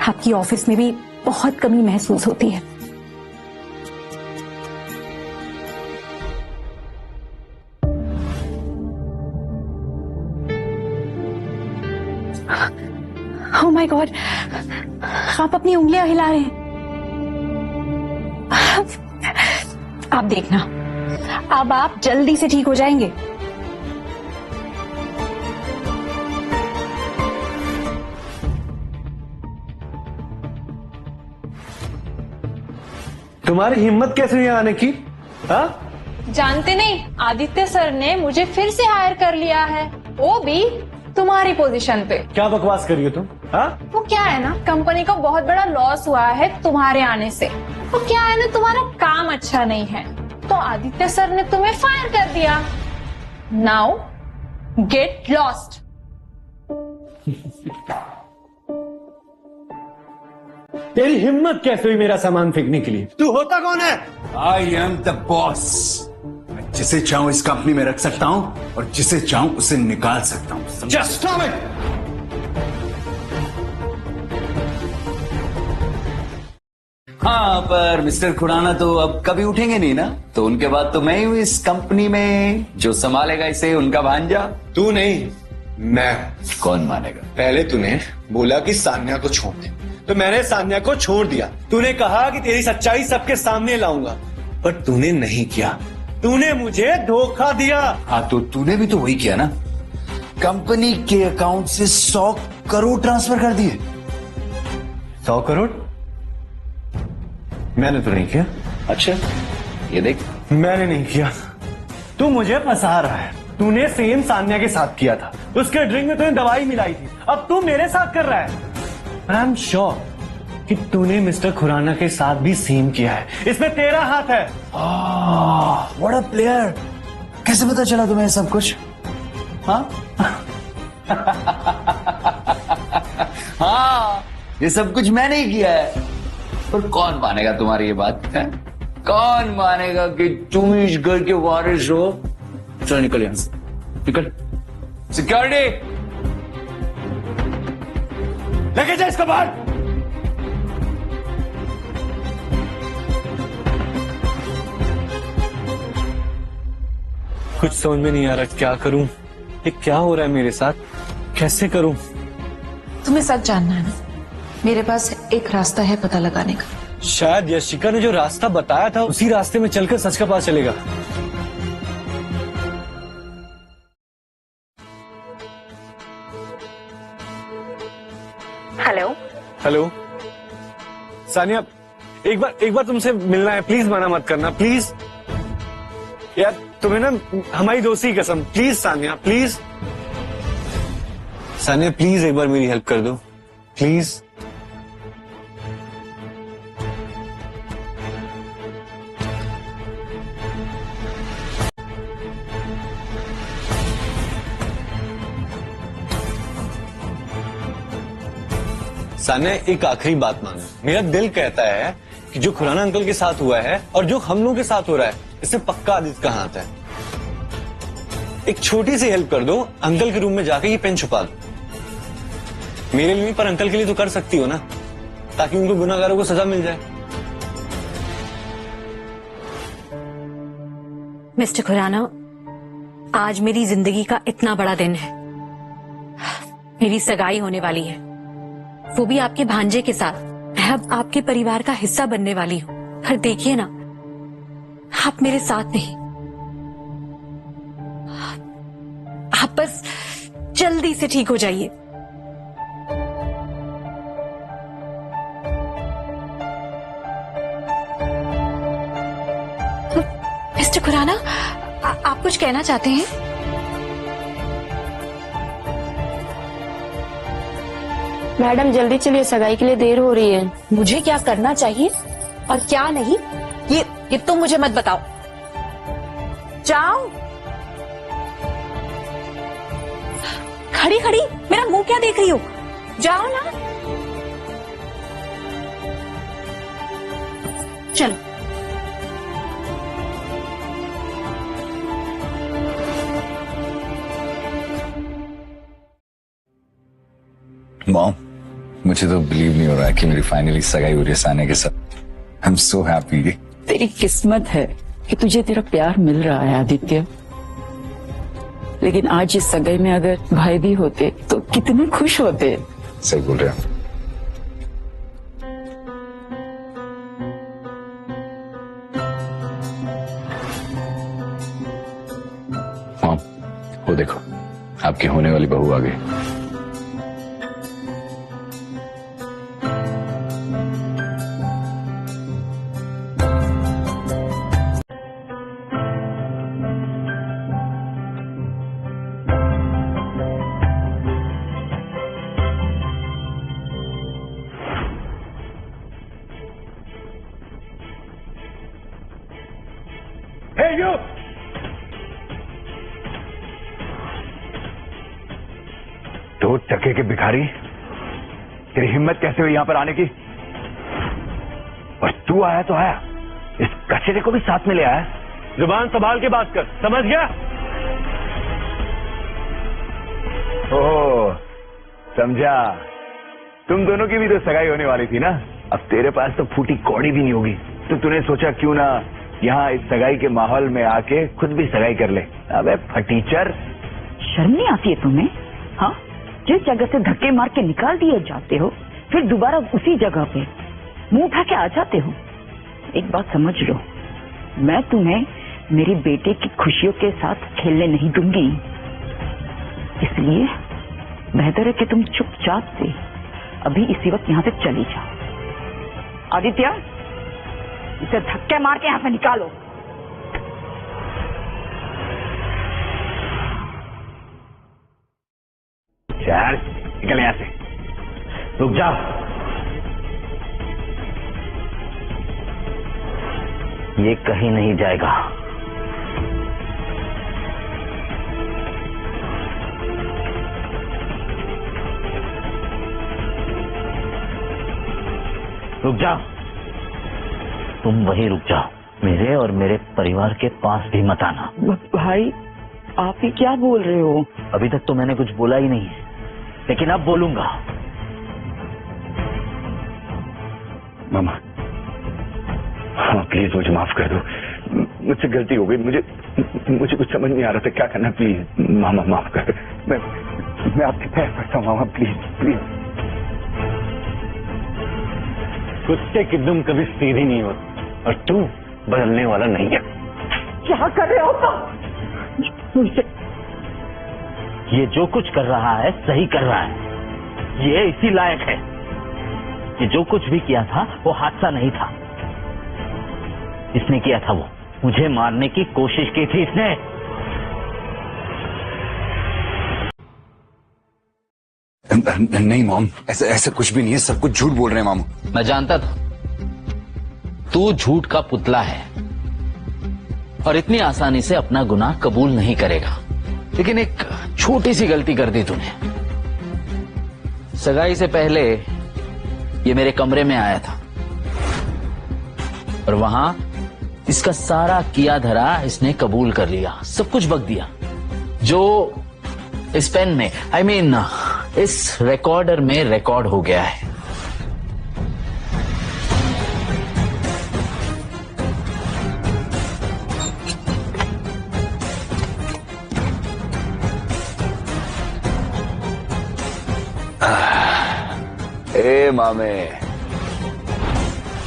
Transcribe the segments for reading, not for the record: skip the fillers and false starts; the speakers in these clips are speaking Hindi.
आपकी ऑफिस में भी बहुत कमी महसूस होती है। ओह माय गॉड, आप अपनी उंगलियां हिला रहे हैं। आप देखना, अब आप जल्दी से ठीक हो जाएंगे। तुम्हारी हिम्मत कैसे हुई आने की? हाँ? जानते नहीं, आदित्य सर ने मुझे फिर से हायर कर लिया है, वो भी तुम्हारी पोजीशन पे। क्या बकवास कर रही हो तुम? हाँ? वो क्या है ना, कंपनी को बहुत बड़ा लॉस हुआ है तुम्हारे आने से। वो क्या है ना, तुम्हारा काम अच्छा नहीं है, तो आदित्य सर ने तुम्हें फायर कर दिया। Now get lost. तेरी हिम्मत कैसे हुई मेरा सामान फेंकने के लिए? तू होता कौन है? I am the boss. मैं जिसे चाहूं इस कंपनी में रख सकता हूं और जिसे चाहूं उसे निकाल सकता हूं। Just stop it. हाँ, पर मिस्टर खुराना तो अब कभी उठेंगे नहीं ना, तो उनके बाद तो मैं ही हूं इस कंपनी में जो संभालेगा इसे, उनका भांजा। तू नहीं, मैं। कौन मानेगा? पहले तूने बोला कि सान्या को छोड़ दे, तो मैंने सान्या को छोड़ दिया। तूने कहा कि तेरी सच्चाई सबके सामने लाऊंगा, पर तूने नहीं किया। तूने मुझे धोखा दिया। हाँ, तो तूने भी तो वही किया ना, कंपनी के अकाउंट से 100 करोड़ ट्रांसफर कर दिए। 100 करोड़? मैंने तो नहीं किया। अच्छा, ये देख। मैंने नहीं किया। तू मुझे फंसा रहा है। तूने सेम सान्या के साथ किया था, उसके ड्रिंक में तूने दवाई मिलाई थी, अब तू मेरे साथ कर रहा है। आई एम श्योर कि तूने मिस्टर खुराना के साथ भी सेम किया है, इसमें तेरा हाथ है। What a player. कैसे पता चला तुम्हें सब कुछ? हाँ? हाँ, ये सब कुछ मैंने ही किया है। पर कौन मानेगा तुम्हारी ये बात है? कौन मानेगा कि तुम इस घर के वारिस हो? चलो निकल यहां से, निकल। सिक्योरिटी, लेके जा इसको बाहर। कुछ समझ में नहीं आ रहा क्या करूं। ये क्या हो रहा है मेरे साथ, कैसे करूं? तुम्हें सच जानना है ना? मेरे पास एक रास्ता है पता लगाने का। शायद यशिका ने जो रास्ता बताया था उसी रास्ते में चलकर सच का पता चलेगा। हेलो हेलो सानिया, एक बार तुमसे मिलना है, प्लीज मना मत करना, प्लीज यार। तुम्हें ना हमारी दोस्ती की कसम, please Sania, please. Sania please एक बार मेरी हेल्प कर दो, प्लीज। सानिया एक आखिरी बात मानो, मेरा दिल कहता है कि जो खुराना अंकल के साथ हुआ है और जो हम लोगों के साथ हो रहा है, इसमें पक्का आदित्य का हाथ है। एक छोटी सी हेल्प कर दो, अंकल के रूम में जाके ये पेन छुपा दो। मेरे लिए नहीं पर अंकल के लिए तो कर सकती हो ना, ताकि उनको गुनाहगारों को सजा मिल जाए। मिस्टर खुराना, आज मेरी जिंदगी का इतना बड़ा दिन है। मेरी सगाई होने वाली है, वो भी आपके भांजे के साथ। मैं अब आपके परिवार का हिस्सा बनने वाली हूँ, पर देखिए ना, आप मेरे साथ नहीं। आप बस जल्दी से ठीक हो जाइए। मिस्टर खुराना, आप कुछ कहना चाहते हैं? मैडम जल्दी चलिए, सगाई के लिए देर हो रही है। मुझे क्या करना चाहिए और क्या नहीं, ये तुम मुझे मत बताओ। जाओ। खड़ी खड़ी मेरा मुंह क्या देख रही हो? जाओ ना। चलो। मॉम, मुझे तो बिलीव नहीं हो रहा है कि मेरी फाइनली सगाई हो रही है सानिया के साथ। I am so happy. तेरी किस्मत है कि तुझे तेरा प्यार मिल रहा है आदित्य, लेकिन आज इस सगाई में अगर भाई भी होते तो कितने खुश होते। सही बोल रहे हैं। मॉम, वो देखो आपकी होने वाली बहू आ गई। Hey, you! दो टके के भिखारी, तेरी हिम्मत कैसे हुई यहां पर आने की? और तू आया तो आया, इस कचरे को भी साथ में ले आया। जुबान संभाल के बात कर, समझ गया? ओह, समझा। तुम दोनों की भी तो सगाई होने वाली थी ना। अब तेरे पास तो फूटी कौड़ी भी नहीं होगी, तो तूने सोचा क्यों ना यहाँ इस सगाई के माहौल में आके खुद भी सगाई कर ले। अबे फटीचर, शर्म नहीं आती है तुम्हें? हाँ, जिस जगह से धक्के मार के निकाल दिए जाते हो, फिर दोबारा उसी जगह पे मुंह उठा के आ जाते हो। एक बात समझ लो, मैं तुम्हें मेरी बेटे की खुशियों के साथ खेलने नहीं दूंगी। इसलिए बेहतर है कि तुम चुपचाप से अभी इसी वक्त यहाँ से चली जाओ। आदित्य, इसे धक्के मार के यहाँ से निकालो। यार निकल यहाँ से, रुक जाओ। ये कहीं नहीं जाएगा। रुक जाओ, तुम वहीं रुक जाओ। मेरे और मेरे परिवार के पास भी मत आना। भाई, आप ही क्या बोल रहे हो? अभी तक तो मैंने कुछ बोला ही नहीं है, लेकिन अब बोलूंगा। मामा, हाँ प्लीज मुझे माफ कर दो, मुझसे गलती हो गई। मुझे कुछ समझ नहीं आ रहा था क्या करना। प्लीज मामा माफ कर दो। मैं आपके पैर पड़ता हूँ मामा, प्लीज प्लीज। कुत्ते की दुम कभी सीधी नहीं होती, और तू बदलने वाला नहीं है। क्या कर रहे हो तुम? ये जो कुछ कर रहा है सही कर रहा है। ये इसी लायक है कि जो कुछ भी किया था वो हादसा नहीं था। इसने किया था वो मुझे मारने की कोशिश की थी इसने। नहीं मॉम, ऐसा कुछ भी नहीं है, सब कुछ झूठ बोल रहे हैं मामू। मैं जानता था तू झूठ का पुतला है और इतनी आसानी से अपना गुनाह कबूल नहीं करेगा, लेकिन एक छोटी सी गलती कर दी तूने। सगाई से पहले ये मेरे कमरे में आया था और वहां इसका सारा किया धरा इसने कबूल कर लिया, सब कुछ बक दिया जो इस पेन में इस रिकॉर्डर में रिकॉर्ड हो गया है। ए मामे,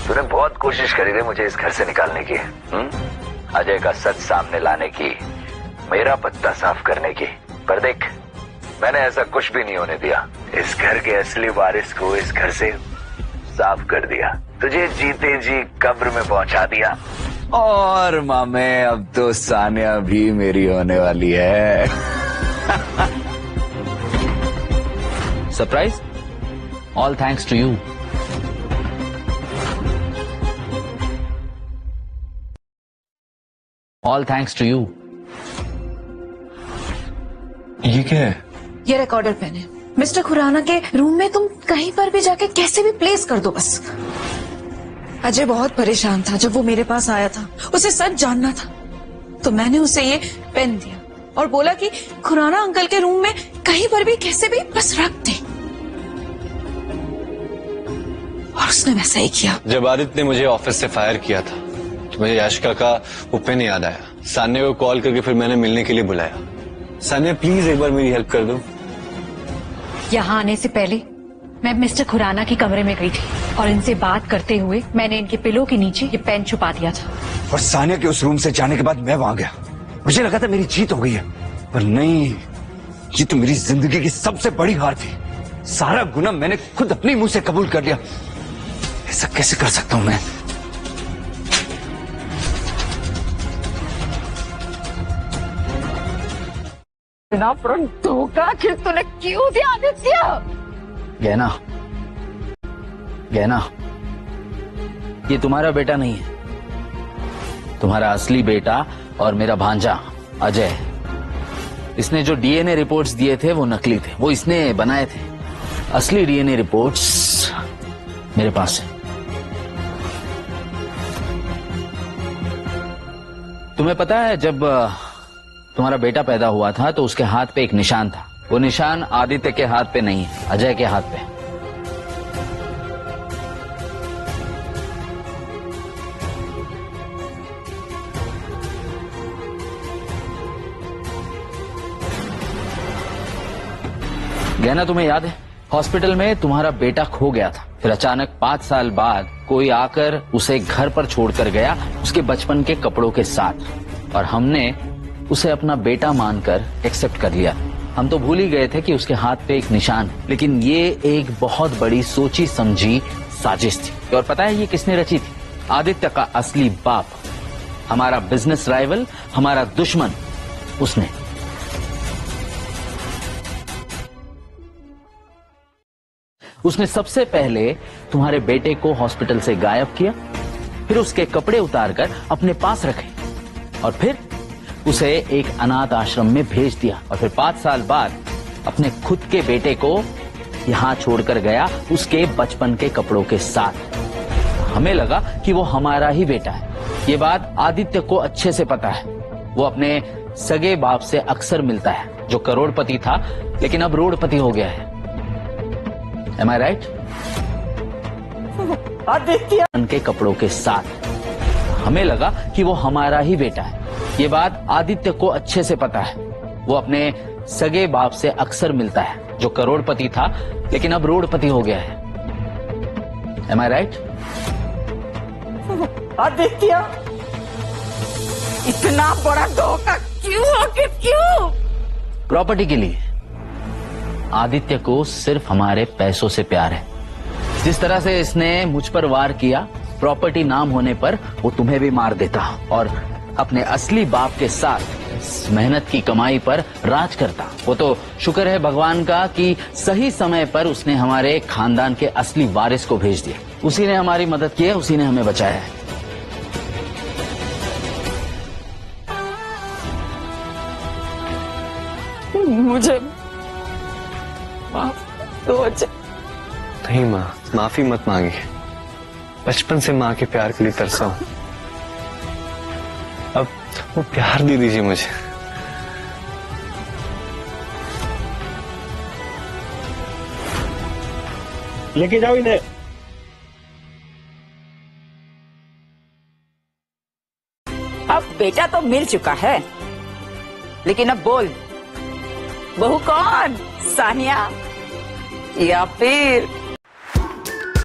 तूने बहुत कोशिश करी थी मुझे इस घर से निकालने की, अजय का सच सामने लाने की, मेरा पत्ता साफ करने की, पर देख मैंने ऐसा कुछ भी नहीं होने दिया। इस घर के असली वारिस को इस घर से साफ कर दिया, तुझे जीते जी कब्र में पहुंचा दिया। और मामे अब तो सानिया भी मेरी होने वाली है। Surprise? All thanks to you. All thanks to you. ये क्या है? ये रिकॉर्डर पेन है। मिस्टर खुराना के रूम में तुम कहीं पर भी जाके कैसे भी प्लेस कर दो बस। अजय बहुत परेशान था जब वो मेरे पास आया था, उसे सच जानना था, तो मैंने उसे ये पेन दिया और बोला कि खुराना अंकल के रूम में कहीं पर भी कैसे भी बस रख दे। और उसने वैसा ही किया। जब आदित्य ने मुझे ऑफिस से फायर किया था तो मुझे याशिका का वो पेन याद आया। सान्या को कॉल करके फिर मैंने मिलने के लिए बुलाया। सान्या प्लीज एक बार मेरी हेल्प कर दो। यहाँ आने से पहले मैं मिस्टर खुराना के कमरे में गई थी और इनसे बात करते हुए मैंने इनके पिलो के नीचे ये पेन छुपा दिया था। और सान्या के उस रूम से जाने के बाद मैं वहां गया। मुझे लगा था मेरी जीत हो गई है, पर नहीं, ये तो मेरी जिंदगी की सबसे बड़ी हार थी। सारा गुनाह मैंने खुद अपने मुंह से कबूल कर लिया। ऐसा कैसे कर सकता हूं मैं? इतना बड़ा धोखा आखिर तूने क्यों दिया आदित्य? गहना, गहना, ये तुम्हारा बेटा नहीं है। तुम्हारा असली बेटा और मेरा भांजा अजय, इसने जो डीएनए रिपोर्ट्स दिए थे वो नकली थे, वो इसने बनाए थे। असली डीएनए रिपोर्ट्स मेरे पास है। तुम्हें पता है जब तुम्हारा बेटा पैदा हुआ था तो उसके हाथ पे एक निशान था। वो निशान आदित्य के हाथ पे नहीं है, अजय के हाथ पे। गहना, तुम्हें याद है हॉस्पिटल में तुम्हारा बेटा खो गया था, फिर अचानक 5 साल बाद कोई आकर उसे घर पर छोड़कर गया उसके बचपन के कपड़ों के साथ, और हमने उसे अपना बेटा मानकर एक्सेप्ट कर लिया। हम तो भूल ही गए थे कि उसके हाथ पे एक निशान है, लेकिन ये एक बहुत बड़ी सोची समझी साजिश थी। और पता है ये किसने रची थी? आदित्य का असली बाप, हमारा बिजनेस राइवल, हमारा दुश्मन, उसने। उसने सबसे पहले तुम्हारे बेटे को हॉस्पिटल से गायब किया, फिर उसके कपड़े उतारकर अपने पास रखे और फिर उसे एक अनाथ आश्रम में भेज दिया, और फिर 5 साल बाद अपने खुद के बेटे को यहां छोड़कर गया उसके बचपन के कपड़ों के साथ। हमें लगा कि वो हमारा ही बेटा है। ये बात आदित्य को अच्छे से पता है। वो अपने सगे बाप से अक्सर मिलता है जो करोड़पति था लेकिन अब रोडपति हो गया है। Am I right? आदित्य उनके कपड़ों के साथ। हमें लगा कि वो हमारा ही बेटा है। ये बात आदित्य को अच्छे से पता है। वो अपने सगे बाप से अक्सर मिलता है जो करोड़पति था लेकिन अब रोडपति हो गया है। Am I right? आदित्य, इतना बड़ा धोखा क्यों? आखिर क्यों? प्रॉपर्टी के लिए। आदित्य को सिर्फ हमारे पैसों से प्यार है। जिस तरह से इसने मुझ पर वार किया, प्रॉपर्टी नाम होने पर वो तुम्हें भी मार देता और अपने असली बाप के साथ मेहनत की कमाई पर राज करता। वो तो शुक्र है भगवान का कि सही समय पर उसने हमारे खानदान के असली वारिस को भेज दिया। उसी ने हमारी मदद की है, उसी ने हमें बचाया है। मुझे माफ तो अजय। नहीं माँ, माफी मत मांगिए। बचपन से माँ के प्यार के लिए तरसा हूं। अब वो प्यार दे दीजिए मुझे। लेके जाओ इन्हें। अब बेटा तो मिल चुका है, लेकिन अब बोल, बहू कौन? सानिया या फिर